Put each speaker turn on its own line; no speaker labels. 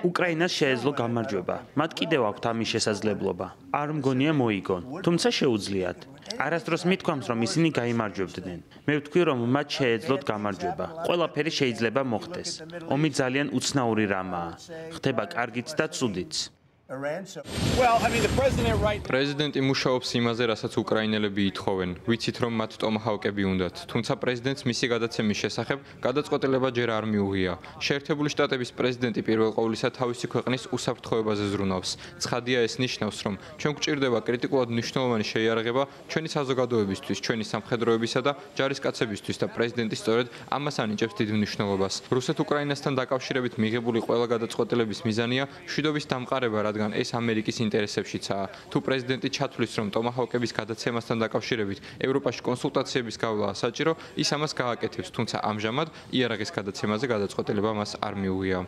უკრაინას შეეძლო გამარჯვება. მათ კიდევ აქვთ ამის შესაძლებლობა. არ მგონია მოიგონ, თუმცა შეუძლიათ. არასდროს მithქვამს, რომ ისინი გაიმარჯვებდნენ. მე ვთქვი, რომ მათ შეეძლოთ გამარჯვება. ყველაფერი შეიძლება მოხდეს. ომი ძალიან უცნაური რამაა. ხდება კარგიც და ცუდიც.
პრეზიდენტი მუშაობს იმაზე, რასაც უკრაინელები ითხოვენ. ვიცით, რომ მათ ტომაჰავკები უნდათ. თუმცა პრეზიდენტს მისი გადაცემის შესახებ გადაწყვეტილება ჯერ არ მიუღია. შეერთებული შტატების პრეზიდენტი პირველ ყოვლისა თავისი ქვეყნის უსაფრთხოებაზე ზრუნავს. ცხადია ეს ნიშნავს, რომ ჩვენ გვჭირდება კრიტიკულად მნიშვნელოვანი შეიარაღება ჩვენი საზოგადოებისთვის, ჩვენი სამხედროებისა და ჯარისკაცებისთვის და პრეზიდენტი სწორედ ამას ანიჭებს დიდ მნიშვნელობას. რუსეთ-უკრაინასთან დაკავშირებით მიღებული ყველა გადაწყვეტილების მიზანია მშვიდობის დამყარება, რადგან ეს ამერიკის ინტერესებშიცაა. თუ პრეზიდენტი ჩათვლის, რომ ტომაჰავკების გადაცემასთან დაკავშირებით ევროპაში კონსულტაციების გავლაა საჭირო, ის ამას გააკეთებს, თუმცა ამჟამად იარაღის გადაცემაზე გადაწყვეტილება მას არ მიუღია.